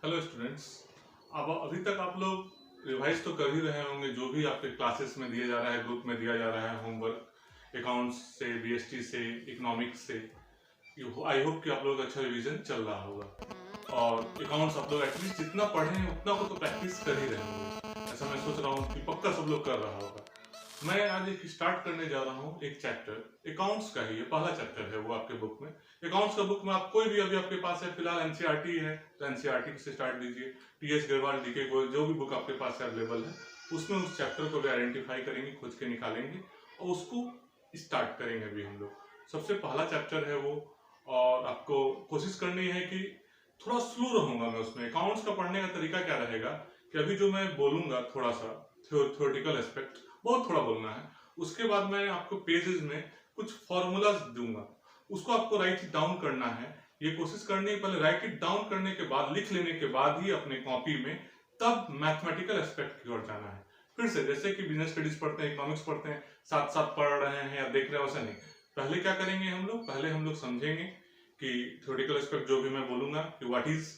Hello students. अब अभी तक आप लोग रिवाइज तो कर ही रहे होंगे जो भी आपके क्लासेस में दिया जा रहा है, ग्रुप में दिया जा रहा है होमवर्क, अकाउंट्स से, बीएसटी से, इकोनॉमिक्स से। आई होप कि आप लोग अच्छा रिवीजन चल रहा होगा और अकाउंट्स आप लोग एटलीस्ट जितना पढ़े हैं उतना को तो प्रैक्टिस कर ही रहे होंगे। ऐसा मैं सोच रहा हूँ कि पक्का सब लोग कर रहा होगा। मैं आज एक स्टार्ट करने जा रहा हूँ एक चैप्टर अकाउंट्स का ही है, पहला चैप्टर है वो आपके बुक में। अकाउंट्स का बुक में आप कोई भी अभी आपके पास है, फिलहाल एनसीईआरटी है तो एनसीईआरटी से स्टार्ट कीजिए। टीएस गढ़वाल, डीके गोयल, जो भी बुक आपके पास अवेलेबल है उसमें उस चैप्टर को भी आइडेंटिफाई करेंगे, खोज के निकालेंगे और उसको स्टार्ट करेंगे। अभी हम लोग सबसे पहला चैप्टर है वो, और आपको कोशिश करनी है कि थोड़ा स्लो रहूंगा मैं उसमें। अकाउंट्स का पढ़ने का तरीका क्या रहेगा कि अभी जो मैं बोलूंगा थोड़ा सा थ्योरेटिकल एस्पेक्ट बहुत थोड़ा बोलना है, उसके बाद मैं आपको पेजेस में कुछ फॉर्मूलाज दूंगा, उसको आपको राइट डाउन करना है। ये कोशिश करनी है पहले राइट इट डाउन करने के बाद, लिख लेने के बाद ही अपने कॉपी में, तब मैथमेटिकल एस्पेक्ट की ओर जाना है। फिर से जैसे कि बिजनेस स्टडीज पढ़ते हैं, इकोनॉमिक्स पढ़ते हैं, साथ साथ पढ़ रहे हैं या देख रहे हैं, वैसा नहीं। पहले क्या करेंगे हम लोग, पहले हम लोग समझेंगे कि थ्योरेटिकल एस्पेक्ट जो भी मैं बोलूंगा कि व्हाट इज,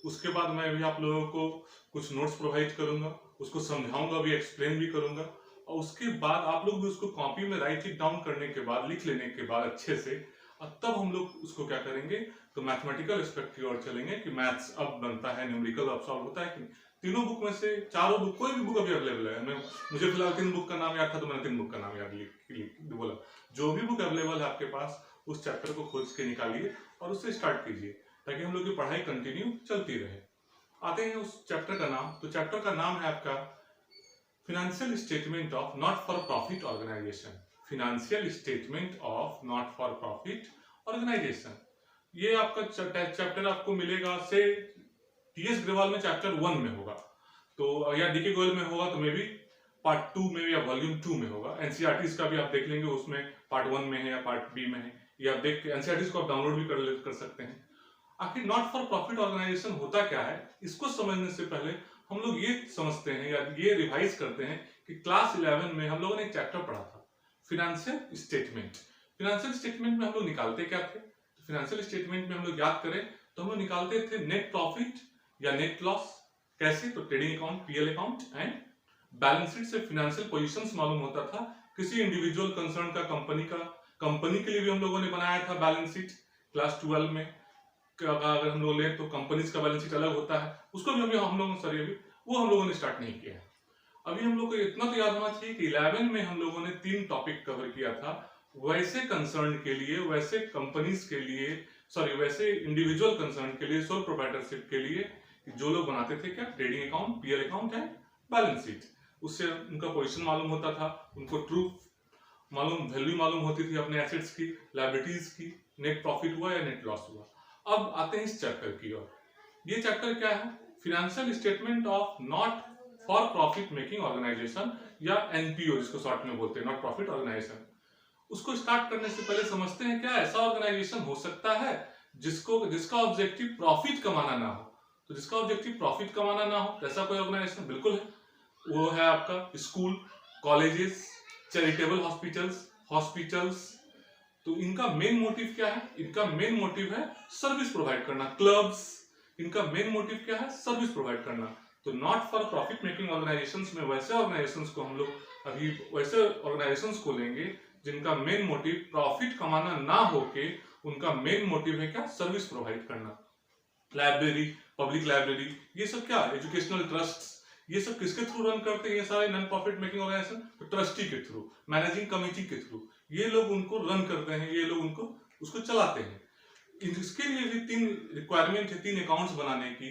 उसके बाद मैं भी आप लोगों को कुछ नोट्स प्रोवाइड करूंगा, उसको समझाऊंगा भी, एक्सप्लेन भी करूंगा। और उसके बाद आप लोग भी उसको कॉपी में राइट इट डाउन करने के बाद, लिख लेने के बाद अच्छे से, और तब हम लोग उसको क्या करेंगे तो मैथमेटिकल एस्पेक्ट की ओर चलेंगे कि मैथ्स अब बनता है, न्यूमेरिकल अब सॉल्व होता है कि नहीं। तीनों बुक में से चारों बुक, कोई भी बुक अभी अवेलेबल है, मुझे फिलहाल 3 बुक का नाम याद था तो मैंने 3 बुक का नाम याद बोला। जो भी बुक अवेलेबल है आपके पास, उस चैप्टर को खोज के निकालिए और उससे स्टार्ट कीजिए ताकि हम लोग की पढ़ाई कंटिन्यू चलती रहे। आते हैं उस चैप्टर का नाम। तो चैप्टर का नाम है आपका financial statement of not for profit organisation. Financial statement of not for profit organisation, ये आपका चैप्टर आपको मिलेगा से टीएस ग्रेवाल में चैप्टर 1 में होगा, तो या डीके गोयल में होगा तो मे बी पार्ट 2 में या वॉल्यूम 2 में होगा। एनसीईआरटी का भी आप देख लेंगे, उसमें पार्ट 1 में है या पार्ट बी में है, ये आप देख के एनसीईआरटी को आप डाउनलोड भी कर सकते हैं। आखिर नॉट फॉर प्रॉफिट ऑर्गेनाइजेशन होता क्या है, इसको समझने से पहले हम लोग ये समझते हैं या ये रिवाइज करते हैं कि क्लास 11 में हम लोगों ने एक चैप्टर पढ़ा था फिनेंशियल स्टेटमेंट। फिनेंशियल स्टेटमेंट में हम लोग निकालते क्या थे, तो फिनेंशियल स्टेटमेंट में हम लोग याद करें तो हम लोग निकालते थे नेट प्रॉफिट या नेट लॉस। कैसे, तो trading account, PL account and balance sheet से फिनेंशियल पोजीशंस मालूम होता था किसी इंडिविजुअल कंसर्न का, कंपनी के लिए भी हम लोगों ने बनाया था बैलेंस शीट क्लास 12 में। अगर हम लोग लें तो कंपनीज का बैलेंस शीट अलग होता है, उसको भी हम लोगों सॉरी अभी वो हम लोगों ने स्टार्ट नहीं किया है। अभी हम लोग को इतना तो याद होना चाहिए कि 11 में हम लोगों ने 3 टॉपिक कवर किया था वैसे कंसर्न के लिए, वैसे कंपनीज के लिए, सॉरी वैसे इंडिविजुअल कंसर्न के लिए, सोल प्रोप्राइटरशिप के लिए, जो लोग बनाते थे क्या, trading account, PL account and balance sheet. उससे उनका पोजीशन मालूम होता था, उनको ट्रू मालूम, वैल्यू मालूम होती थी अपने एसेट्स की, लायबिलिटीज की, नेट प्रॉफिट हुआ या नेट लॉस हुआ। अब आते हैं इस चैप्टर की ओर। ये चैप्टर क्या है, financial statement of not for profit making organisation या एनपीओ जिसको शॉर्ट में बोलते हैं, नॉट प्रॉफिट ऑर्गेनाइजेशन। उसको स्टार्ट करने से पहले समझते हैं क्या ऐसा ऑर्गेनाइजेशन हो सकता है जिसका ऑब्जेक्टिव प्रॉफिट कमाना ना हो। तो जिसका ऑब्जेक्टिव प्रॉफिट कमाना ना हो, ऐसा कोई ऑर्गेनाइजेशन बिल्कुल है, वो है आपका स्कूल, कॉलेजेस, चैरिटेबल हॉस्पिटल्स। तो इनका मेन मोटिव क्या है, इनका मेन मोटिव है सर्विस प्रोवाइड करना। क्लब्स, इनका मेन मोटिव क्या है, सर्विस प्रोवाइड करना। तो not for profit making organisations में वैसे ऑर्गेनाइजेशंस को हम लोग अभी वैसे ऑर्गेनाइजेशंस को लेंगे जिनका मेन मोटिव प्रॉफिट कमाना ना होके उनका मेन मोटिव है क्या, सर्विस प्रोवाइड करना। लाइब्रेरी, पब्लिक लाइब्रेरी, ये सब क्या, एजुकेशनल ट्रस्ट, ये सब किसके थ्रू रन करते हैं ये सारे नॉन प्रॉफिट मेकिंग ऑर्गेनाइजेशन, तो ट्रस्टी के थ्रू, मैनेजिंग कमेटी के थ्रू, ये लोग उनको रन करते हैं, ये लोग उनको उसको चलाते हैं। इसके लिए भी 3 रिक्वायरमेंट है, 3 अकाउंट्स बनाने की।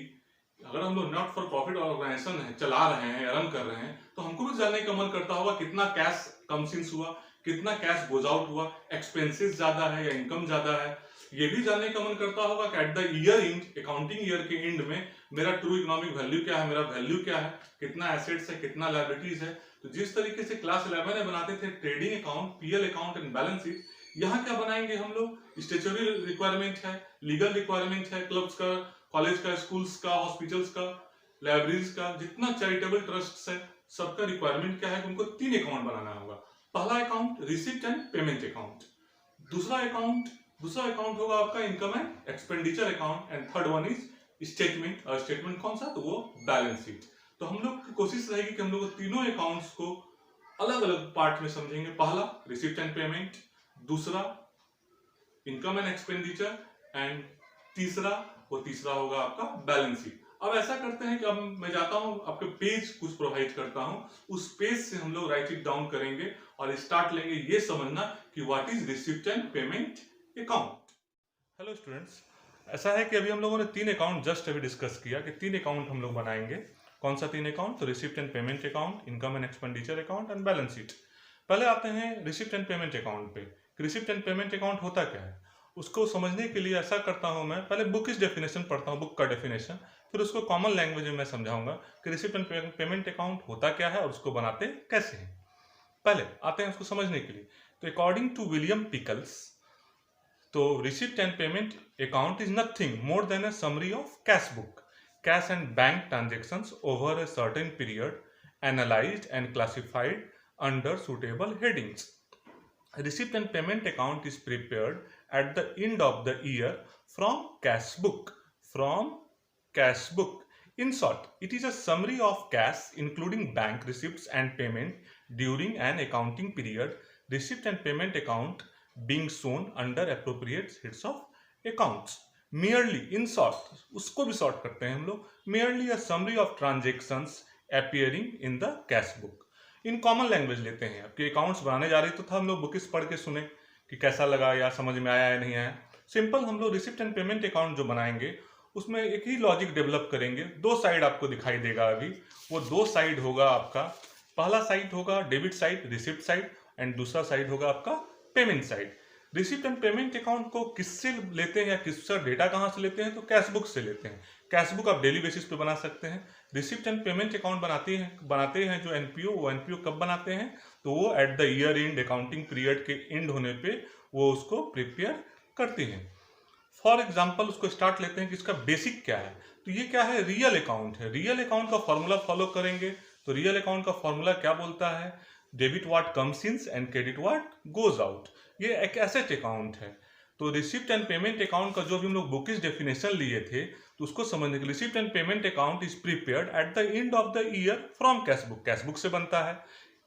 अगर हम लोग नॉट फॉर प्रॉफिट ऑर्गेनाइजेशन है, चला रहे हैं, रन कर रहे हैं, तो हमको भी जानने का मन करता होगा कितना कैश कम्स इन हुआ, कितना कैश गोज आउट हुआ, एक्सपेंसेस ज्यादा है या इनकम ज्यादा है। ये भी जानने का मन करता होगा कि at the year and, accounting year के एंड में मेरा ट्रू इकोनॉमिक वैल्यू क्या है, मेरा वैल्यू क्या है, कितना एसेट्स है, कितना लायबिलिटीज है। तो जिस तरीके से क्लास 11 में बनाते थे trading account, PL account and balance sheet, यहाँ क्या बनाएंगे हम लोग, स्टेचुटरी रिक्वायरमेंट है, लीगल रिक्वायरमेंट है, क्लब्स का, कॉलेज का, स्कूल्स का, हॉस्पिटल्स का, लाइब्रेरीज का, जितना चैरिटेबल ट्रस्ट है, सबका रिक्वायरमेंट क्या है, उनको 3 अकाउंट बनाना होगा। पहला account receipt and payment account, दूसरा अकाउंट होगा आपका income and expenditure account, and third one is statement, और स्टेटमेंट कौन सा, तो वो बैलेंस शीट। तो हम लोग की कोशिश रहेगी कि हम लोग तीनों अकाउंट्स को अलग अलग पार्ट में समझेंगे। पहला रिसिप्ट एंड पेमेंट, दूसरा इनकम एंड एक्सपेंडिचर, एंड तीसरा होगा आपका बैलेंस शीट। अब ऐसा करते हैं कि अब मैं जाता हूं आपके पेज कुछ प्रोवाइड करता हूं, उस पेज से हम लोग राइट इट डाउन करेंगे और स्टार्ट लेंगे ये समझना कि what is receipt and payment account. Hello students, ऐसा है कि अभी हम लोगों ने 3 अकाउंट जस्ट अभी डिस्कस किया कि 3 अकाउंट हम लोग बनाएंगे। कौन सा 3 अकाउंट, तो receipt and payment account, income and expenditure account and balance sheet. पहले आते हैं रिसिप्ट एंड पेमेंट अकाउंट पे। रिसिप्ट एंड पेमेंट अकाउंट होता क्या है, उसको समझने के लिए ऐसा करता हूं, मैं पहले बुक डेफिनेशन पढ़ता हूं, बुक का डेफिनेशन, फिर उसको कॉमन लैंग्वेज में मैं समझाऊंगा कि रिसिप्ट एंड पेमेंट अकाउंट होता क्या है और उसको बनाते कैसे हैं। पहले आते हैं उसको समझने के लिए। तो अकॉर्डिंग टू विलियम पिकल्स, तो receipt and payment account is nothing more than a summary of cash book, cash and bank transactions over a certain period, analysed and classified under suitable headings. Receipt and payment account is prepared at the end of the year from cash book. In short, it is a summary of cash including bank receipts and payment during an accounting period. Receipt and payment account being shown under appropriate heads of accounts. Merely, in short, उसको भी short करते हैं हम लोग, merely a summary of transactions appearing in the cash book. In common language लेते हैं। आपके accounts बनाने जा रही तो था हम लोग बुक्स पढ़ के सुने कि कैसा लगा या समझ में आया या नहीं आया। सिंपल हम लोग रिसिप्ट एंड पेमेंट अकाउंट जो बनाएंगे उसमें एक ही लॉजिक डेवलप करेंगे। 2 साइड आपको दिखाई देगा अभी, वो 2 साइड होगा आपका। पहला साइड होगा debit side, receipt side, and दूसरा साइड होगा आपका payment side. Receipt and payment account को किससे लेते हैं या किससे डेटा कहाँ से लेते हैं, तो कैश बुक से लेते हैं। कैश बुक आप डेली बेसिस पे बना सकते हैं। रिसिप्ट एंड पेमेंट अकाउंट बनाते हैं जो एनपीओ, वो एनपीओ कब बनाते हैं, तो वो at the year and accounting period के एंड होने पे वो उसको प्रिपेयर करते हैं। फॉर एग्जाम्पल उसको स्टार्ट लेते हैं कि इसका बेसिक क्या है। तो ये क्या है, रियल अकाउंट है। रियल अकाउंट का फॉर्मूला फॉलो करेंगे। तो रियल अकाउंट का फॉर्मूला क्या बोलता है, debit what comes in and credit what goes out. ये एक एसेट अकाउंट है। तो रिसिप्ट एंड पेमेंट अकाउंट का जो भी हम लोग बुकिश डेफिनेशन लिए थे, तो उसको समझने के लिए receipt and payment account is prepared at the end of the year from cash book. Cash book से बनता है।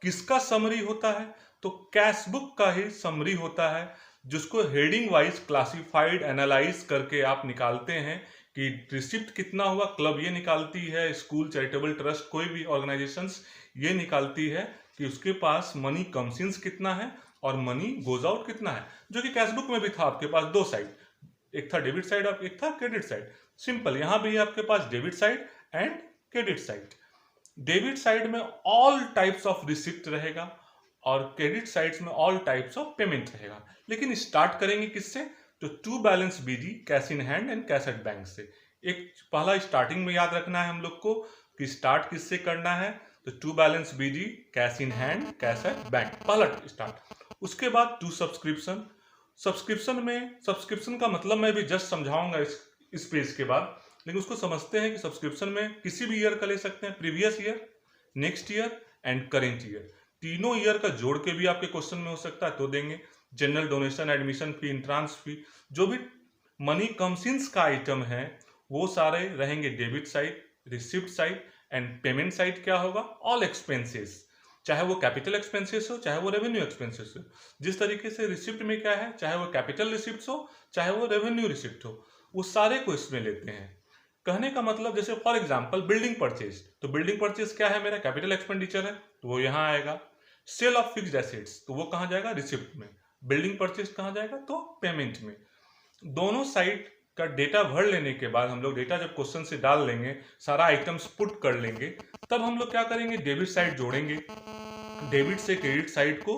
किसका समरी होता है, तो कैश बुक का ही समरी होता है, जिसको हेडिंग वाइज क्लासिफाइड एनालाइज करके आप निकालते हैं कि रिसिप्ट कितना हुआ। क्लब ये निकालती है, स्कूल, चैरिटेबल ट्रस्ट, कोई भी ऑर्गेनाइजेशंस ये निकालती है कि उसके पास मनी कम्स इन कितना है और मनी गोज आउट कितना है, जो कि कैश बुक में भी था आपके पास 2 साइड, एक था डेबिट साइड और एक था क्रेडिट साइड। सिंपल यहां भी है आपके पास debit side and credit side. Debit side में ऑल टाइप्स ऑफ रिसिप्ट रहेगा और क्रेडिट साइड्स में ऑल टाइप्स ऑफ पेमेंट रहेगा। लेकिन स्टार्ट करेंगे किससे, तो to balance BD, cash in hand and cash at bank से। एक पहला स्टार्टिंग में याद रखना है हम लोग को कि स्टार्ट किससे करना है, तो to balance BD, cash in hand, cash at bank, पहला स्टार्ट। उसके बाद टू सब्सक्रिप्शन। सब्सक्रिप्शन का मतलब मैं भी जस्ट समझाऊंगा इस पेज के बाद, लेकिन उसको समझते हैं कि सब्सक्रिप्शन में किसी भी ईयर का ले सकते हैं, previous year, next year and current year. तीनों ईयर का जोड़ के भी आपके क्वेश्चन में हो सकता है तो देंगे। General donation, admission fee, entrance fee, जो भी मनी कमसिन्स का आइटम है वो सारे रहेंगे debit side, receipt side and payment side क्या होगा, ऑल एक्सपेंसेस, चाहे वो कैपिटल एक्सपेंसेस हो चाहे वो रेवेन्यू एक्सपेंसेस हो। जिस तरीके से रिसिप्ट में क्या है, चाहे वो कैपिटल रिसिप्ट हो चाहे वो रेवेन्यू रिसिप्ट हो, वो सारे को इसमें लेते हैं। कहने का मतलब जैसे फॉर एग्जांपल बिल्डिंग परचेज, तो बिल्डिंग परचेज क्या है, मेरा कैपिटल एक्सपेंडिचर है तो वो यहाँ आएगा। सेल ऑफ फिक्स्ड एसेट्स, तो वो कहाँ जाएगा, रिसिप्ट में। बिल्डिंग परचेज कहाँ जाएगा, तो पेमेंट में। दोनों साइड का डेटा भर लेने के बाद हम लोग डेटा जब क्वेश्चन से डाल लेंगे, सारा आइटम्स पुट कर लेंगे, तब हम लोग क्या करेंगे, डेबिट साइड जोड़ेंगे, डेबिट से क्रेडिट साइड को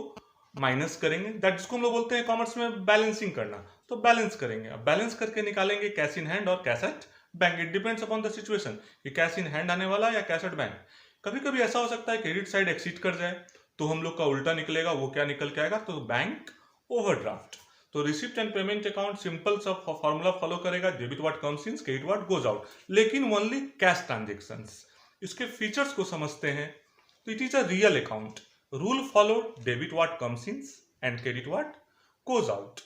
माइनस करेंगे, दैट जिसको हम लोग बोलते हैं कॉमर्स में बैलेंसिंग करना। तो बैलेंस करेंगे, अब बैलेंस करके निकालेंगे कैश इन हैंड और cash at bank. It depends upon the situation कि कैश इन हैंड आने वाला या कैश एट बैंक। कभी कभी ऐसा हो सकता है क्रेडिट साइड एक्सीड कर जाए तो हम लोग का उल्टा निकलेगा, वो क्या निकल के आएगा, तो बैंक ओवरड्राफ्ट। तो receipt and payment account simple सा फॉर्मूला फॉलो करेगा, debit what comes in, credit what goes out, लेकिन ओनली कैश ट्रांजेक्शंस। इसके फीचर्स को समझते हैं। तो it is a real account, rule followed, debit what comes in and credit what goes out.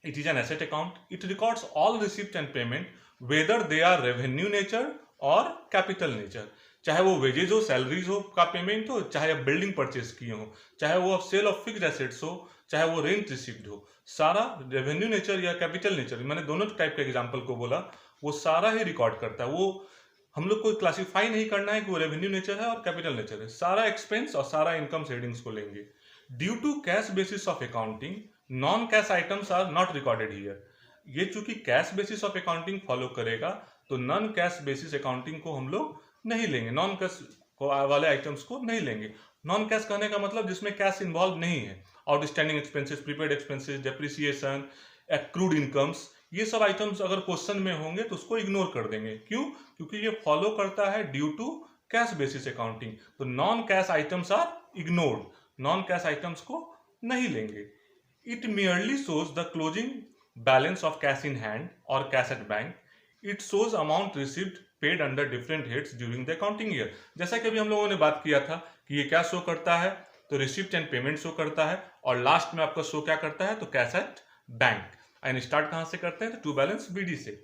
It is an asset account. It records all receipt and payment whether they are revenue nature और capital nature. चाहे वो wages हो, salaries हो का payment हो, चाहे आप building purchase किए हो, चाहे वो सेल ऑफ फिक्स्ड एसेट्स हो, चाहे वो रेंट रिसीव्ड हो, सारा रेवेन्यू नेचर या कैपिटल नेचर, मैंने दोनों टाइप के एग्जांपल को बोला, वो सारा ही रिकॉर्ड करता है। वो हम लोग को क्लासिफाई नहीं करना है कि वो रेवेन्यू नेचर है और कैपिटल नेचर है, सारा एक्सपेंस और सारा इनकम सेडिंग्स को लेंगे। Due to cash basis of accounting non cash items are not recorded here. ये चूंकि cash basis of accounting follow करेगा तो नॉन कैश बेसिस अकाउंटिंग को हम लोग नहीं लेंगे, नॉन कैश वाले आइटम्स को नहीं लेंगे। नॉन कैश कहने का मतलब जिसमें कैश इन्वॉल्व नहीं है, outstanding expenses, prepaid expenses, depreciation, accrued incomes, ये सब आइटम्स अगर क्वेश्चन में होंगे तो उसको इग्नोर कर देंगे। क्यों? क्योंकि ये फॉलो करता है due to cash basis accounting, तो non cash items are ignored, non cash items को नहीं लेंगे। It merely shows the closing balance of cash in hand or cash at bank. It shows amount received paid under different heads during the accounting year. जैसा कि अभी हम लोगों ने बात किया था कि ये क्या शो करता है, तो रिसिप्ट एंड पेमेंट शो करता है, और लास्ट में आपका शो क्या करता है, तो cash at bank. And start कहाँ से करते हैं, तो टू बैलेंस बीडी से।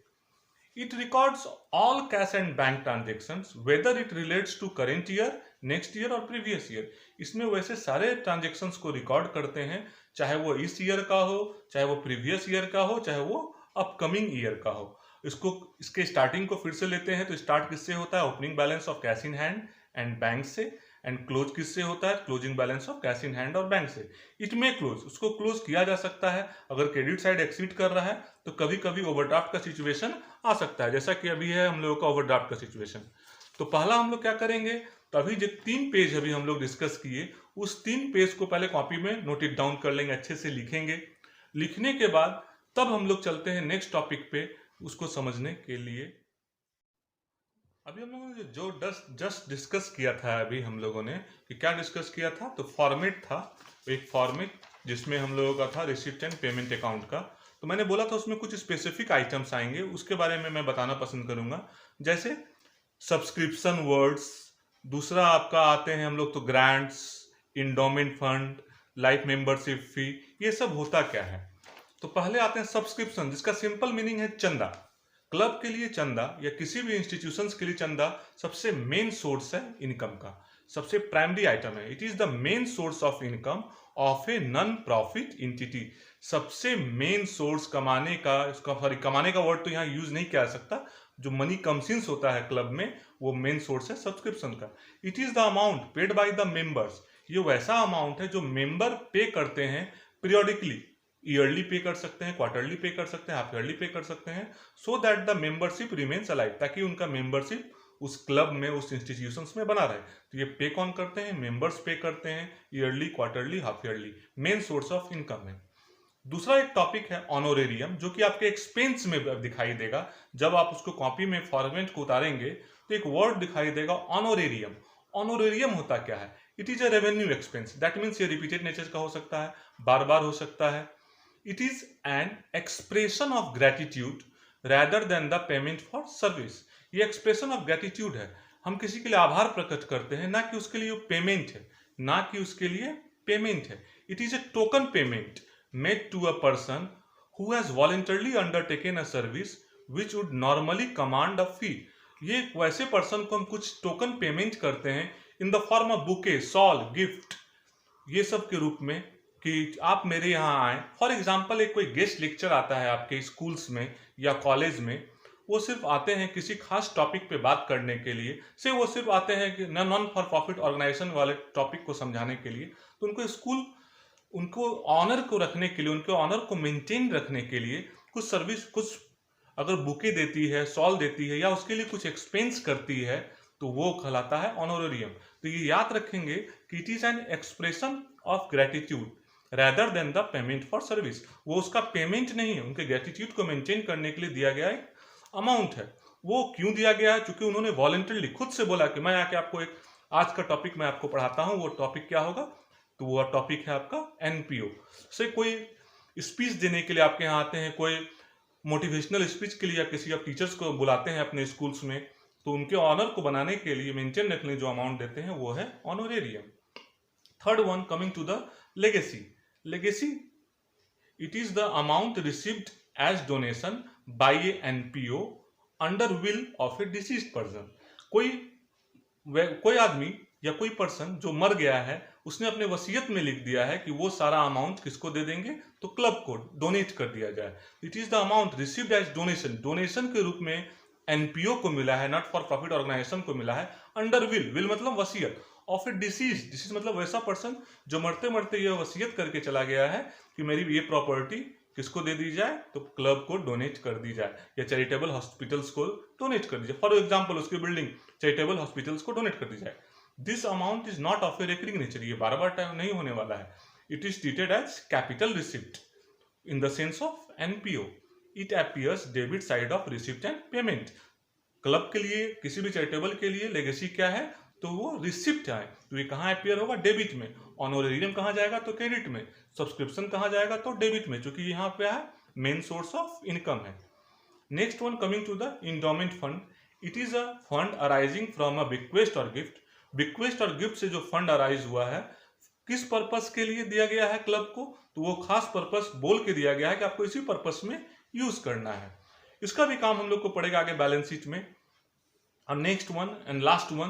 It records all cash and bank transactions whether it relates to current year, next year और previous year। इसमें वैसे सारे ट्रांजेक्शन्स को रिकॉर्ड करते हैं, चाहे वो इस ईयर का हो, चाहे वो प्रीवियस ईयर का हो, चाहे वो अपकमिंग ईयर का हो। इसके स्टार्टिंग को फिर से लेते हैं, तो स्टार्ट किससे होता है, opening balance of cash in hand and bank से, एंड क्लोज किससे होता है, closing balance of cash in hand और बैंक से। इट में क्लोज, उसको क्लोज किया जा सकता है अगर क्रेडिट साइड एक्सीड कर रहा है, तो कभी कभी ओवरड्राफ्ट का सिचुएशन आ सकता है, जैसा कि अभी है हम लोगों का ओवरड्राफ्ट का सिचुएशन। तो पहला हम लोग क्या करेंगे, तो अभी जो 3 पेज अभी हम लोग डिस्कस किए, उस 3 पेज को पहले कॉपी में नोट इट डाउन कर लेंगे, अच्छे से लिखेंगे। लिखने के बाद तब हम लोग चलते हैं नेक्स्ट टॉपिक पे, उसको समझने के लिए। अभी हम लोगों ने जो जस्ट डिस्कस किया था, अभी हम लोगों ने कि क्या डिस्कस किया था, तो फॉर्मेट था, एक फॉर्मेट जिसमें हम लोगों का था रिसिप्ट एंड पेमेंट अकाउंट का। तो मैंने बोला था उसमें कुछ स्पेसिफिक आइटम्स आएंगे, उसके बारे में मैं बताना पसंद करूंगा, जैसे सब्सक्रिप्शन वर्ड्स, दूसरा आपका आते हैं हम लोग तो grants, endowment fund, life membership fee, ये सब होता क्या है। तो पहले आते हैं सब्सक्रिप्शन, जिसका सिंपल मीनिंग है चंदा। क्लब के लिए चंदा या किसी भी इंस्टीट्यूशंस के लिए चंदा सबसे मेन सोर्स है इनकम का, सबसे प्राइमरी आइटम है। It is the main source of income of a non profit entity. सबसे मेन सोर्स कमाने का, कमाने का वर्ड तो यहाँ यूज नहीं किया जा सकता, जो मनी कमसिंस होता है क्लब में, वो मेन सोर्स है सब्सक्रिप्शन का। It is the amount paid by the members. ये वैसा अमाउंट है जो मेंबर पे करते हैं पीरियोडिकली, ईयरली पे कर सकते हैं, क्वार्टरली पे कर सकते हैं, हाफ ईयरली पे कर सकते हैं, so that the membership remains alive, ताकि उनका मेंबरशिप उस क्लब में, उस इंस्टीट्यूशंस में बना रहे। तो ये पे कौन करते हैं, मेंबर्स पे करते हैं, yearly, quarterly, half yearly, main source of income है। दूसरा एक टॉपिक है ऑनोरेरियम, जो कि आपके एक्सपेंस में दिखाई देगा। जब आप उसको कॉपी में फॉर्मेट को उतारेंगे तो एक वर्ड दिखाई देगा ऑनोरेरियम। ऑनोरेरियम होता क्या है, it is a revenue expense, that means ये रिपीटेड नेचर का हो सकता है, बार बार हो सकता है। It is an expression of gratitude rather than the payment for service। ये expression of gratitude है, हम किसी के लिए आभार प्रकट करते हैं, ना कि उसके लिए पेमेंट है, ना कि उसके लिए पेमेंट है। It is a token payment made to a person who has voluntarily undertaken a service which would normally command a fee। ये एक वैसे पर्सन को हम कुछ टोकन पेमेंट करते हैं in the form of bouquet, shawl, gift, ये सब के रूप में, कि आप मेरे यहाँ आए। फॉर एग्जाम्पल एक कोई गेस्ट लेक्चर आता है आपके स्कूल्स में या कॉलेज में, वो सिर्फ आते हैं किसी खास टॉपिक पे बात करने के लिए, से वो सिर्फ आते हैं कि नॉन फॉर प्रॉफिट ऑर्गेनाइजेशन वाले टॉपिक को समझाने के लिए। तो उनको स्कूल, उनको ऑनर को रखने के लिए, उनके ऑनर को मेंटेन रखने के लिए कुछ सर्विस, कुछ अगर बुके देती है, सॉल देती है, या उसके लिए कुछ एक्सपेंस करती है, तो वो कहलाता है ऑनोरेरियम। तो ये याद रखेंगे कि it is an expression of gratitude rather than the payment for service। वो उसका पेमेंट नहीं है, उनके ग्रेटिट्यूड को मेंटेन करने के लिए दिया गया एक अमाउंट है। वो क्यों दिया गया है, क्योंकि उन्होंने वॉलंटरली खुद से बोला कि मैं आके आपको एक आज का टॉपिक मैं आपको पढ़ाता हूँ। वो टॉपिक क्या होगा, तो वो टॉपिक है आपका एनपीओ। से कोई स्पीच देने के लिए आपके यहाँ आते हैं, कोई मोटिवेशनल स्पीच के लिए या किसी आप टीचर्स को बुलाते हैं अपने स्कूल्स में, तो उनके ऑनर को बनाने के लिए, मेंटेन रखने जो अमाउंट देते हैं, वो है honorarium. Third one, coming to the legacy. Legacy, it is the amount received as donation by a NPO under will of A deceased person. कोई आदमी या कोई पर्सन जो मर गया है, उसने अपने वसीयत में लिख दिया है कि वो सारा अमाउंट किसको दे देंगे, तो क्लब को डोनेट कर दिया जाए। It is the amount received as donation, donation के रूप में एनपीओ को मिला है, नॉट फॉर प्रॉफिट ऑर्गेनाइजेशन को मिला है, अंडर विल मतलब वसीयत ऑफ ए डिसीज मतलब वैसा पर्सन जो मरते मरते ये वसीयत करके चला गया है कि मेरी ये प्रॉपर्टी किसको दे दी जाए, तो क्लब को डोनेट कर दी जाए या चैरिटेबल हॉस्पिटल्स को डोनेट कर दी जाए। फॉर एग्जांपल उसकी बिल्डिंग चैरिटेबल हॉस्पिटल्स को डोनेट कर दी जाए। This amount is not of a recurring nature, ये बार बार टाइम नहीं होने वाला है। It is treated as capital receipt in the sense of NPO. It appears debit side of receipt and payment. Club के लिए, किसी भी चैरिटेबल के लिए लेगेसी क्या है, तो वो रिसिप्ट है, तो ये कहाँ अपीयर होगा, डेबिट में। ऑनोरेरियम कहाँ जाएगा, तो क्रेडिट में। सब्सक्रिप्शन कहाँ जाएगा, तो डेबिट में, क्योंकि यहाँ पे है मेन सोर्स ऑफ इनकम है। Next one, coming to the endowment fund. It is a fund arising from a bequest और गिफ्ट। बिक्वेस्ट और गिफ्ट से जो फंड अराइज हुआ है, किस पर्पस के लिए दिया गया है क्लब को, तो वो खास पर्पस बोल के दिया गया है कि आपको इसी पर्पस में यूज करना है। इसका भी काम हम लोग को पड़ेगा आगे बैलेंस शीट में। और next one and last one,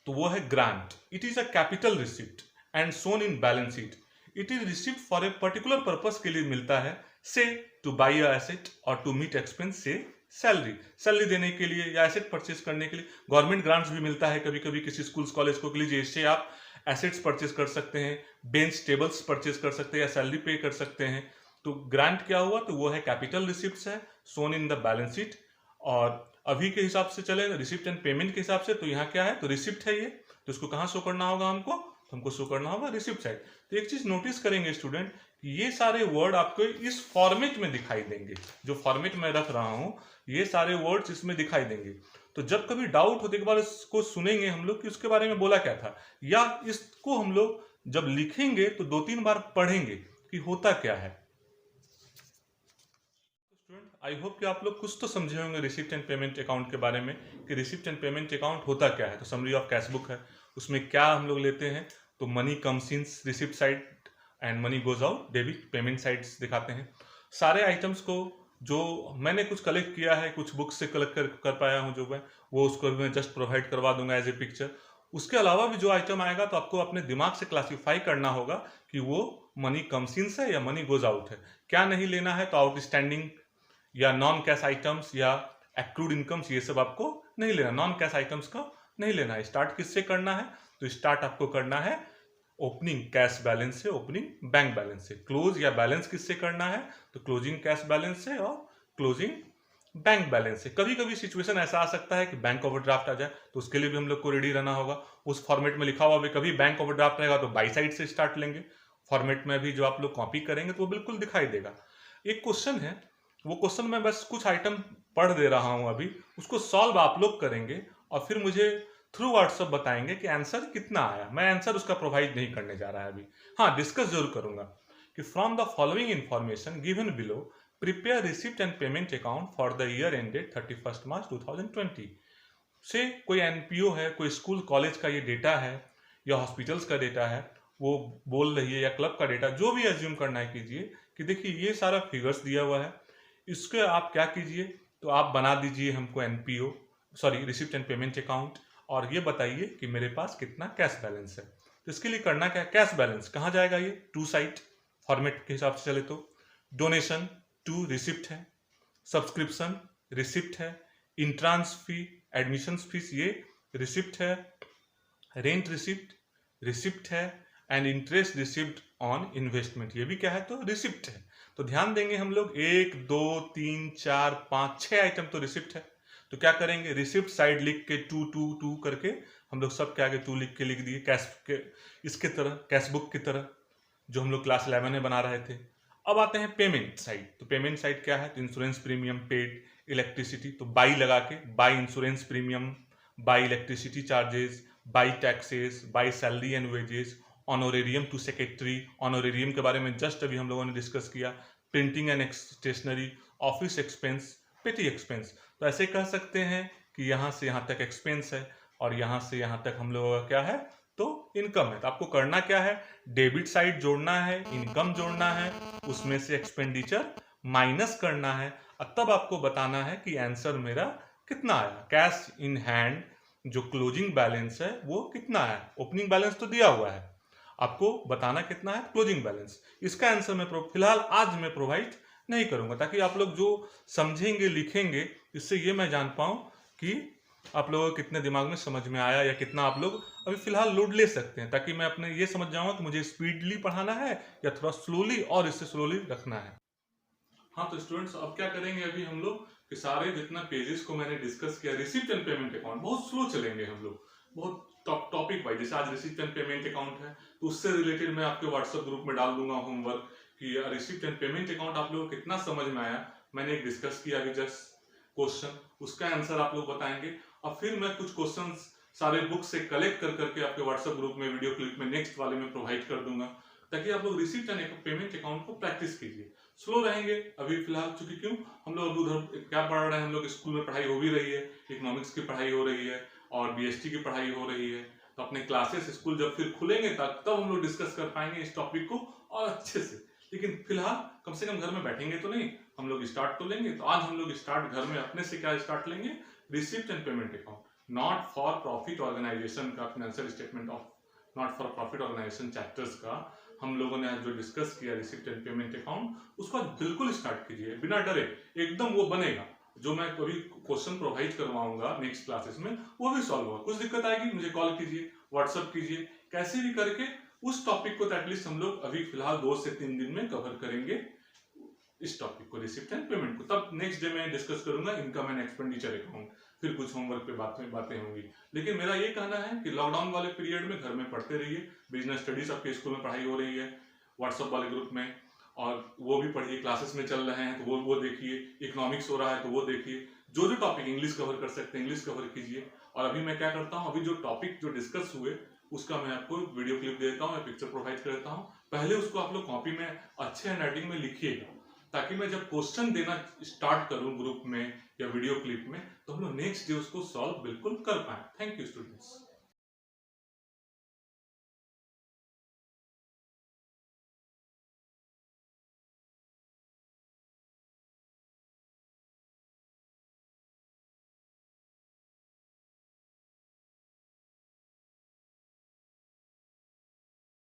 तो वो है grant. It is a capital receipt and shown in balance sheet. It is receipt for a particular purpose के लिए मिलता है, say to buy a asset और to meet expense, say salary देने के लिए या एसेट परचेज करने के लिए। गवर्नमेंट ग्रांट्स भी मिलता है कभी कभी किसी स्कूल्स कॉलेज को, लीजिए इससे आप एसेट्स परचेज कर सकते हैं, बेंच टेबल्स परचेज कर सकते हैं या सैलरी पे कर सकते हैं। तो ग्रांट क्या हुआ, तो वो है कैपिटल रिसिप्ट्स है, सोन इन द बैलेंस शीट। और अभी के हिसाब से चले रिसिप्ट एंड पेमेंट के हिसाब से, तो यहाँ क्या है, तो रिसिप्ट है ये, तो इसको कहाँ शो करना होगा हमको, तो हमको शो करना होगा रिसिप्ट साइड। तो एक चीज नोटिस करेंगे स्टूडेंट, ये सारे वर्ड आपको इस फॉर्मेट में दिखाई देंगे, जो फॉर्मेट में रख रहा हूं ये सारे वर्ड्स इसमें दिखाई देंगे। तो जब कभी डाउट होते के बाद इसको सुनेंगे हम लोग कि उसके बारे में बोला क्या था, या इसको हम लोग जब लिखेंगे तो 2-3 बार पढ़ेंगे कि होता क्या है। स्टूडेंट, आई होप कि आप लोग कुछ तो समझे होंगे रिसिप्ट एंड पेमेंट अकाउंट के बारे में, कि रिसिप्ट एंड पेमेंट अकाउंट होता क्या है। तो समरी ऑफ कैश बुक है, उसमें क्या हम लोग लेते हैं, तो money comes in receipt side and money goes out debit payment sides दिखाते हैं। सारे आइटम्स को जो मैंने कुछ कलेक्ट किया है, कुछ बुक से कलेक्ट कर पाया हूँ जो मैं, वो उसको मैं जस्ट प्रोवाइड करवा दूंगा एज ए पिक्चर। उसके अलावा भी जो आइटम आएगा तो आपको अपने दिमाग से क्लासीफाई करना होगा कि वो मनी कम्स इन है या मनी गोज आउट है। क्या नहीं लेना है, तो आउटस्टैंडिंग या नॉन कैश आइटम्स या एक्रूड इनकम्स, ये सब आपको नहीं लेना, नॉन कैश आइटम्स का नहीं लेना है। स्टार्ट किससे करना है, तो स्टार्ट आपको करना है ओपनिंग कैश बैलेंस से, ओपनिंग बैंक बैलेंस से। क्लोज या बैलेंस किससे करना है, तो क्लोजिंग कैश बैलेंस से और क्लोजिंग बैंक बैलेंस से। कभी कभी सिचुएशन ऐसा आ सकता है कि बैंक ओवरड्राफ्ट आ जाए, तो उसके लिए भी हम लोग को रेडी रहना होगा। उस फॉर्मेट में लिखा हुआ भी कभी बैंक ओवरड्राफ्ट रहेगा तो बाई साइड से स्टार्ट लेंगे, फॉर्मेट में भी जो आप लोग कॉपी करेंगे तो वो बिल्कुल दिखाई देगा। एक क्वेश्चन है, वो क्वेश्चन मैं बस कुछ आइटम पढ़ दे रहा हूं अभी, उसको सॉल्व आप लोग करेंगे और फिर मुझे थ्रू व्हाट्सएप बताएंगे कि आंसर कितना आया। मैं आंसर उसका प्रोवाइड नहीं करने जा रहा है अभी, हाँ डिस्कस जरूर करूंगा कि from the following information given below prepare receipt and payment account for the year ended 31 मार्च 2020 से। कोई एनपीओ है, कोई स्कूल कॉलेज का ये डेटा है या हॉस्पिटल्स का डेटा है, वो बोल रही है, या क्लब का डेटा, जो भी एज्यूम करना है कीजिए कि देखिए ये सारा फिगर्स दिया हुआ है, इसके आप क्या कीजिए, तो आप बना दीजिए हमको NPO receipt and payment account, और ये बताइए कि मेरे पास कितना कैश बैलेंस है। तो इसके लिए करना क्या है, कैश बैलेंस कहाँ जाएगा, ये टू साइड फॉर्मेट के हिसाब से चले तो डोनेशन टू रिसिप्ट है, सब्सक्रिप्शन रिसिप्ट है, इंट्रांस फी एडमिशन फीस ये रिसिप्ट है, रेंट रिसिप्ट रिसिप्ट है, and interest receipt on investment ये भी क्या है, तो रिसिप्ट है। तो ध्यान देंगे हम लोग 1 2 3 4 5 6 आइटम तो रिसिप्ट है। तो क्या करेंगे, रिसिप्ट साइड लिख के 2 2 2 करके हम लोग सब के आगे 2 लिख दिए, कैश के इसके तरह, कैश बुक की तरह जो हम लोग क्लास 11 में बना रहे थे। अब आते हैं पेमेंट साइड। तो पेमेंट साइड क्या है, तो इंश्योरेंस प्रीमियम पेड, इलेक्ट्रिसिटी, तो बाई लगा के, by insurance premium, by electricity charges, by taxes, by salary and wages, honorarium to secretary, honorarium के बारे में जस्ट अभी हम लोगों ने डिस्कस किया, printing and stationery, office expense, petty expense. तो ऐसे कह सकते हैं कि यहाँ से यहाँ तक एक्सपेंस है और यहाँ से यहाँ तक हम लोगों का क्या है, तो इनकम है। तो आपको करना क्या है, डेबिट साइड जोड़ना है, इनकम जोड़ना है, उसमें से एक्सपेंडिचर माइनस करना है, और तब आपको बताना है कि आंसर मेरा कितना आया, कैश इन हैंड जो क्लोजिंग बैलेंस है वो कितना है। ओपनिंग बैलेंस तो दिया हुआ है, आपको बताना कितना है क्लोजिंग बैलेंस। इसका आंसर मैं फिलहाल आज मैं प्रोवाइड नहीं करूंगा, ताकि आप लोग जो समझेंगे लिखेंगे इससे ये मैं जान पाऊं कि आप लोगों को कितने दिमाग में समझ में आया या कितना आप लोग अभी फिलहाल लोड ले सकते हैं, ताकि मैं अपने ये समझ जाऊंगा कि मुझे स्पीडली पढ़ाना है या थोड़ा स्लोली और इससे स्लोली रखना है। हाँ तो स्टूडेंट्स अब क्या करेंगे, अभी हम लोग कि सारे जितना पेजेस को मैंने डिस्कस किया, रिसीप्ट एंड पेमेंट अकाउंट बहुत स्लो चलेंगे हम लोग, बहुत टॉपिक वाइज। जैसे आज रिसीप्ट एंड पेमेंट अकाउंट है तो उससे रिलेटेड मैं आपके व्हाट्सएप ग्रुप में डाल दूंगा होमवर्क कि रिसीप्ट एंड पेमेंट अकाउंट आप लोगों को कितना समझ में आया। मैंने एक डिस्कस किया अभी जस्ट क्वेश्चन, उसका आंसर आप लोग बताएंगे। और फिर मैं कुछ क्वेश्चन सारे बुक से कलेक्ट कर करके आपके व्हाट्सएप ग्रुप में वीडियो क्लिप में नेक्स्ट वाले में प्रोवाइड कर दूंगा, ताकि आप लोग रिसीप्ट एंड पेमेंट अकाउंट को प्रैक्टिस कीजिए। स्लो रहेंगे अभी फिलहाल, चूंकि क्यों हम लोग उधर क्या पढ़ रहे हैं, हम लोग स्कूल में पढ़ाई हो भी रही है, इकोनॉमिक्स की पढ़ाई हो रही है और बीएसटी की पढ़ाई हो रही है। तो अपने क्लासेस स्कूल जब फिर खुलेंगे तब हम लोग डिस्कस कर पाएंगे इस टॉपिक को और अच्छे से। लेकिन फिलहाल कम से कम घर में बैठेंगे तो नहीं, हम लोग स्टार्ट तो लेंगे। तो आज हम लोग स्टार्ट घर में अपने से क्या स्टार्ट लेंगे, receipt and payment account, not for profit organisation का financial statement of not for profit organisation chapters का हम लोगों ने आज जो डिस्कस किया रिसिप्ट एंड पेमेंट अकाउंट, उसको बिल्कुल स्टार्ट कीजिए बिना डरे, एकदम वो बनेगा। जो मैं कभी क्वेश्चन प्रोवाइड करवाऊंगा नेक्स्ट क्लासेस में वो भी सॉल्व होगा। कुछ दिक्कत आएगी मुझे कॉल कीजिए, व्हाट्सअप कीजिए, कैसे भी करके उस टॉपिक को एटलीस्ट हम लोग अभी फिलहाल 2 से 3 दिन में कवर करेंगे इस टॉपिक को, रिसिप्ट एंड पेमेंट को। तब नेक्स्ट डे मैं डिस्कस करूंगा इनकम एंड एक्सपेंडिचर अकाउंट, फिर कुछ होमवर्क पे बातें होंगी। लेकिन मेरा ये कहना है कि लॉकडाउन वाले पीरियड में घर में पढ़ते रहिए, बिजनेस स्टडीज आपके स्कूल में पढ़ाई हो रही है व्हाट्सएप वाले ग्रुप में, और वो भी पढ़िए, क्लासेस में चल रहे हैं तो वो देखिए, इकोनॉमिक्स हो रहा है तो वो देखिए, जो टॉपिक इंग्लिश कवर कर सकते हैं इंग्लिश कवर कीजिए। और अभी मैं क्या करता हूँ, अभी जो टॉपिक जो डिस्कस हुए उसका मैं आपको वीडियो क्लिप देता हूँ या पिक्चर प्रोवाइड कर देता हूँ, पहले उसको आप लोग कॉपी में अच्छे हैंडराइटिंग में लिखिएगा, ताकि मैं जब क्वेश्चन देना स्टार्ट करूं ग्रुप में या वीडियो क्लिप में तो हम लोग नेक्स्ट डे उसको सॉल्व बिल्कुल कर पाए। Thank you students.